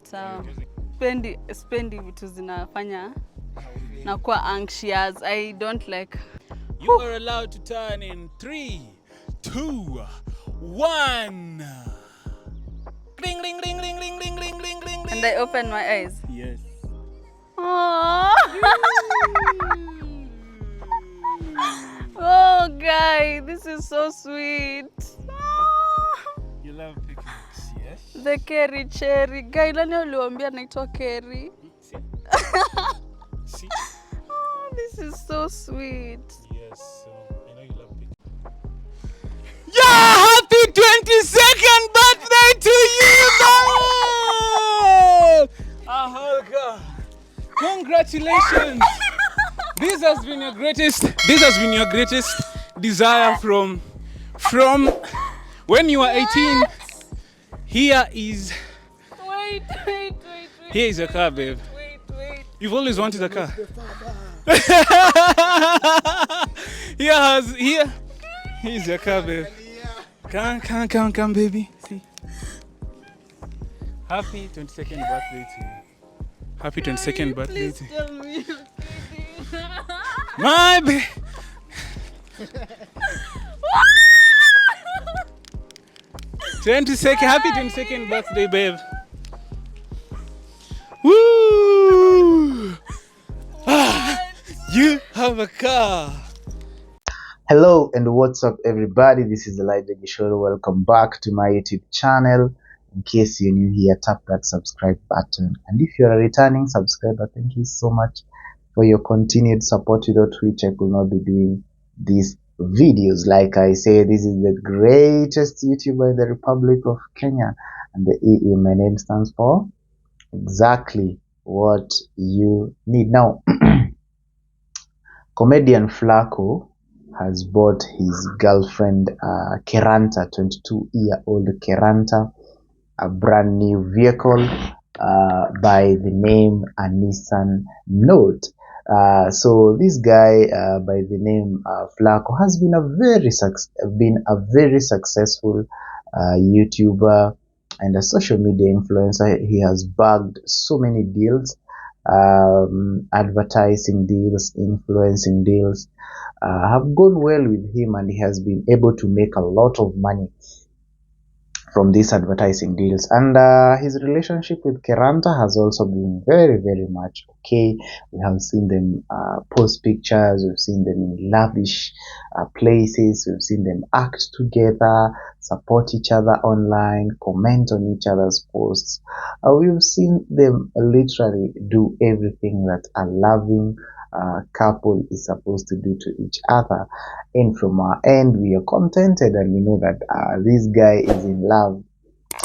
Sawa. Spendi vitu zinafanya na kuwa anxious. I don't like. You are allowed to turn in 3, 2, 1. Ring, ring, ring, ring, ring, ring, ring, ring, ring. And I open my eyes. Yes. Oh. Oh, guy, this is so sweet. You love picnics, yes? The Kerry cherry. Guy, nani uliwaambia naitwa Kerry? See? Oh, this is so sweet. Yes, I know you love picnics. Yeah, happy 22nd birthday to you, man! Aholka, congratulations! This has been your greatest desire from when you were 18. Here is Wait. Here is a car, babe. Wait. You've always wanted a car. Here's your car, babe. Come, baby. See. Happy 22nd birthday to you. Happy 22nd birthday to you. Tell me you're kidding. My baby. 22nd, happy 22nd birthday, babe. Woo! You have a car. Hello and what's up everybody, this is Elijah Gishoro. Welcome back to my YouTube channel. In case you're new here, tap that subscribe button, and if you're a returning subscriber, thank you so much for your continued support, without which I could not be doing these videos. Like I say, this is the greatest YouTuber in the Republic of Kenya, and the EE, my name stands for exactly what you need. Now comedian Flaqo has bought his girlfriend Keranta, 22-year-old Keranta, a brand new vehicle by the name a Nissan Note. So this guy by the name Flaqo has been a very successful YouTuber and a social media influencer. He has bagged so many deals, advertising deals, influencing deals have gone well with him, and he has been able to make a lot of money from these advertising deals. And his relationship with Keranta has also been very much okay. We have seen them post pictures, we've seen them in lavish places, we've seen them act together, support each other online, comment on each other's posts. We've seen them literally do everything that a loving couple is supposed to do to each other. And from our end, we are contented, and we know that this guy is in love.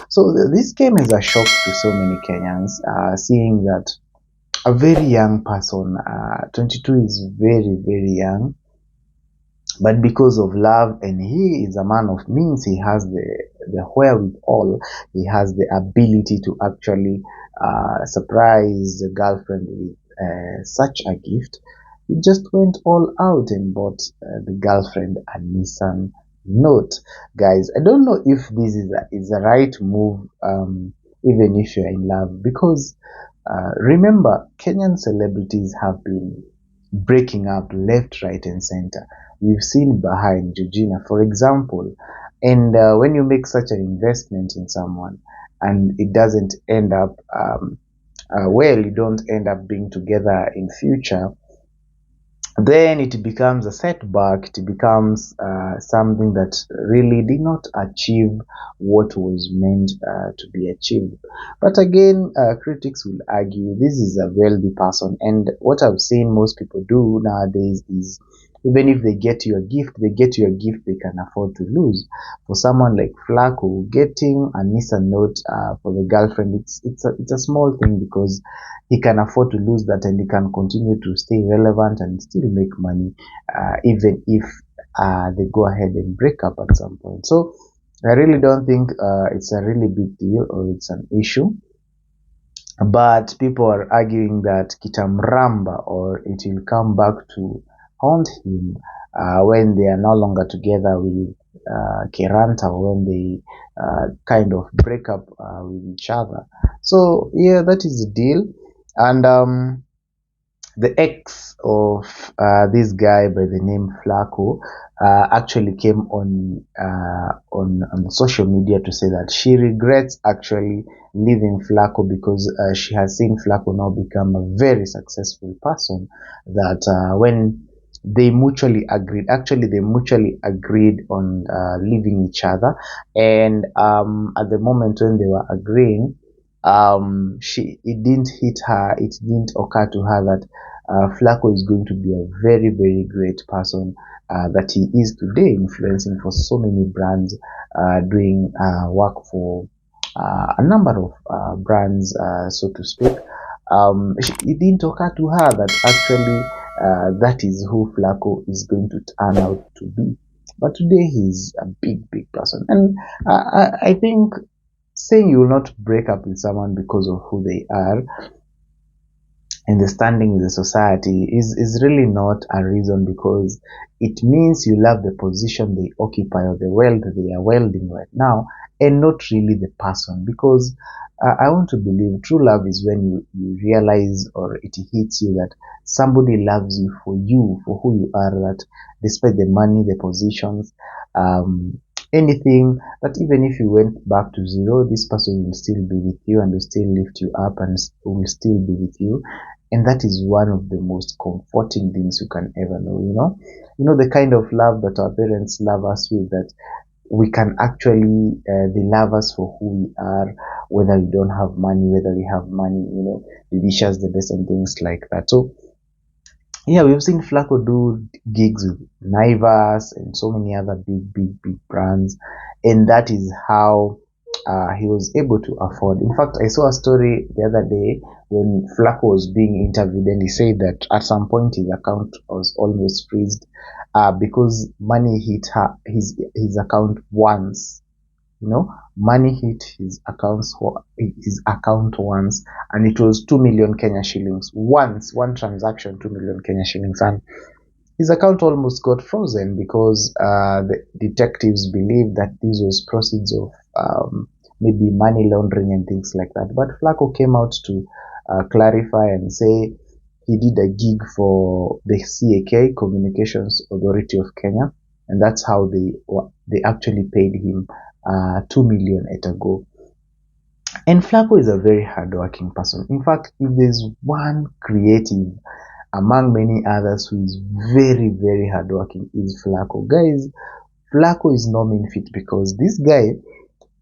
So this came as a shock to so many Kenyans, seeing that a very young person, 22 is very young, but because of love, and he is a man of means, he has the wherewithal, he has the ability to actually surprise the girlfriend with such a gift. He just went all out and bought the girlfriend a Nissan Note. Guys, I don't know if this is a right move, even if you're in love, because remember, Kenyan celebrities have been breaking up left, right, and center. We've seen behind Georgina, for example, and when you make such an investment in someone and it doesn't end up well, you don't end up being together in future, then it becomes a setback. It becomes something that really did not achieve what was meant to be achieved. But again, critics will argue this is a wealthy person, and what I've seen most people do nowadays is, even if they get you a gift, they can afford to lose. For someone like Flaqo, getting a Nissan Note for the girlfriend, it's a small thing, because he can afford to lose that, and he can continue to stay relevant and still make money, even if they go ahead and break up at some point. So I really don't think it's a really big deal, or it's an issue. But people are arguing that kitamramba, or it will come back to haunt him when they are no longer together with Keranta, when they kind of break up with each other. So yeah, that is the deal. And the ex of this guy by the name Flaqo actually came on the social media to say that she regrets actually leaving Flaqo because she has seen Flaqo now become a very successful person. That when they mutually agreed on leaving each other, and at the moment when they were agreeing, it didn't hit her, it didn't occur to her that Flaqo is going to be a very, very great person that he is today, influencing for so many brands, doing work for a number of brands, so to speak. It didn't occur to her that actually that is who Flaqo is going to turn out to be. But today he's a big, big person. And I think saying you will not break up with someone because of who they are and the standing in the society is really not a reason, because it means you love the position they occupy or the wealth they are wielding right now, and not really the person. Because I want to believe true love is when you realize, or it hits you, that somebody loves you for who you are, that despite the money, the positions, anything, that even if you went back to zero, this person will still be with you and will still lift you up and will still be with you. And that is one of the most comforting things you can ever know. The kind of love that our parents love us with, that we can actually they love us for who we are, whether we don't have money, whether we have money, they wish us the best and things like that. So yeah, we've seen Flaqo do gigs with Naivas and so many other big, big, big brands, and that is how he was able to afford. In fact, I saw a story the other day when Flaqo was being interviewed, and he said that at some point his account was almost freezed because money hit his account once. Money hit his account once, and it was 2 million Kenya shillings. One transaction, 2 million Kenya shillings, and his account almost got frozen because the detectives believed that this was proceeds of maybe money laundering and things like that. But Flaqo came out to clarify and say he did a gig for the CAK, Communications Authority of Kenya, and that's how they actually paid him 2 million at a go. And Flaqo is a very hardworking person. In fact, if there's one creative among many others who is very, very hardworking, is Flaqo. Guys, Flaqo is no mean feat, because this guy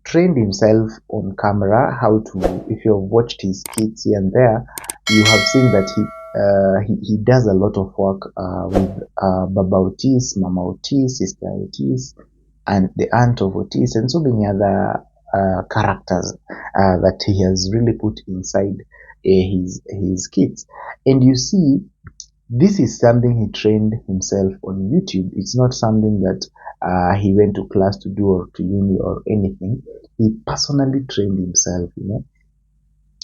trained himself on camera how to, if you have watched his skits here and there, you have seen that he does a lot of work with Baba Otis, Mama Otis, Sister Otis, and the aunt of Otis, and so many other characters that he has really put inside his skits. And you see, this is something he trained himself on YouTube. It's not something that he went to class to do, or to uni or anything. He personally trained himself,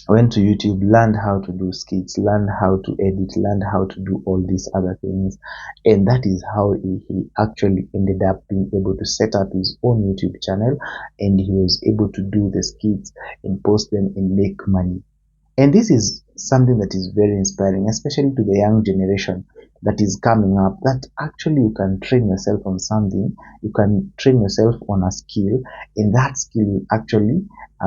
went to YouTube, learned how to do skits, learned how to edit, learned how to do all these other things. And that is how he actually ended up being able to set up his own YouTube channel, and he was able to do the skits and post them and make money. And this is something that is very inspiring, especially to the young generation that is coming up, that actually you can train yourself on something, you can train yourself on a skill, and that skill will actually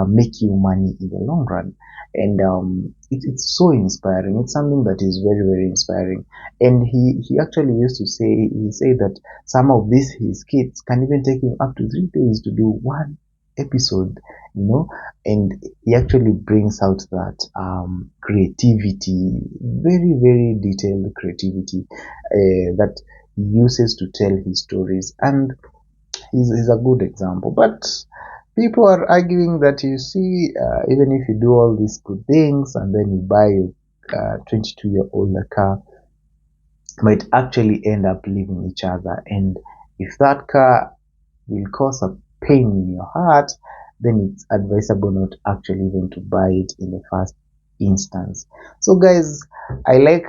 make you money in the long run. And it's so inspiring. It's something that is very, very inspiring. And he actually used to say, he said that some of his skits can even take him up to 3 days to do one episode, and he actually brings out that creativity, very, very detailed creativity that he uses to tell his stories, and he's a good example. But people are arguing that, you see, even if you do all these good things and then you buy a 22-year-old car, might actually end up leaving each other, and if that car will cause a pain in your heart, then it's advisable not actually even to buy it in the first instance. So guys, I like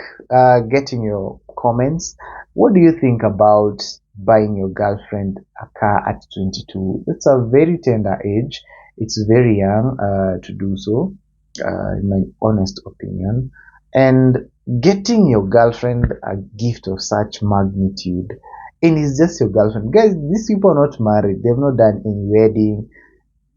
getting your comments. What do you think about buying your girlfriend a car at 22? It's a very tender age. It's very young to do so. in my honest opinion. And getting your girlfriend a gift of such magnitude, and it's just your girlfriend, guys, these people are not married, they've not done any wedding,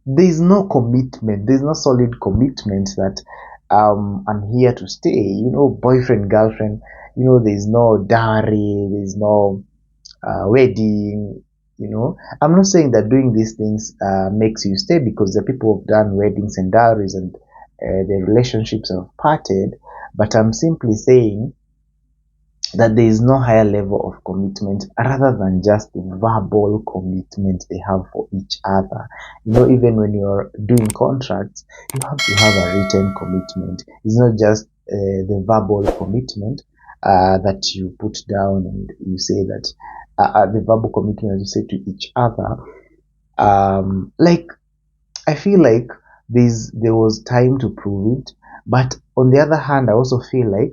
there's no commitment, there's no solid commitment that I'm here to stay, boyfriend, girlfriend, there's no dowry, there's no wedding. I'm not saying that doing these things makes you stay, because the people have done weddings and dowries and their relationships have parted, but I'm simply saying that there is no higher level of commitment rather than just the verbal commitment they have for each other. Even when you're doing contracts, you have to have a written commitment. It's not just the verbal commitment that you put down and you say that the verbal commitment you say to each other. Like, I feel like there was time to prove it, but on the other hand, I also feel like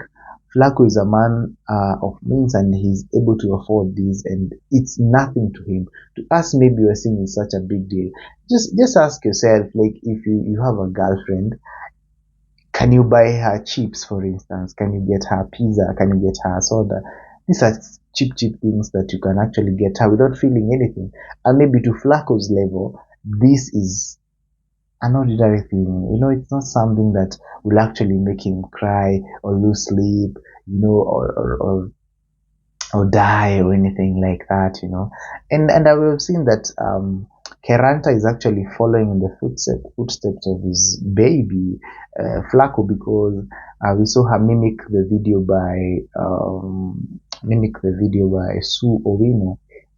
Flaqo is a man of means and he's able to afford this, and it's nothing to him. To us, maybe we're seeing it's such a big deal. Just ask yourself, like, if you have a girlfriend, can you buy her chips, for instance? Can you get her pizza? Can you get her soda? These are cheap things that you can actually get her without feeling anything. And maybe to Flaqo's level, this is an ordinary thing. It's not something that will actually make him cry or lose sleep, or die or anything like that. And I have seen that Keranta is actually following in the footsteps of his baby Flaqo, because we saw her mimic the video by Sue Owino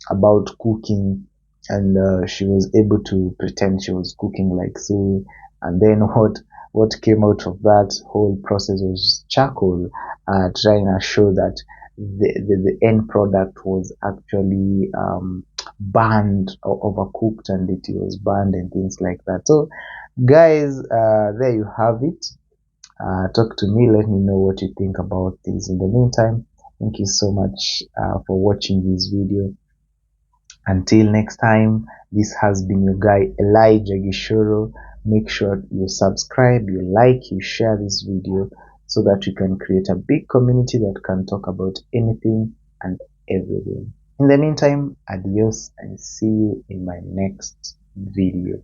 about cooking, and she was able to pretend she was cooking like Sue, and then what came out of that whole process was charcoal, trying to show that the end product was actually burned or overcooked, and it was burned and things like that. So guys, there you have it. Talk to me, let me know what you think about this. In the meantime, thank you so much for watching this video. Until next time, this has been your guy Elijah Gishoro. Make sure you subscribe, you like, you share this video, so that we can create a big community that can talk about anything and everything. In the meantime, adios and see you in my next video.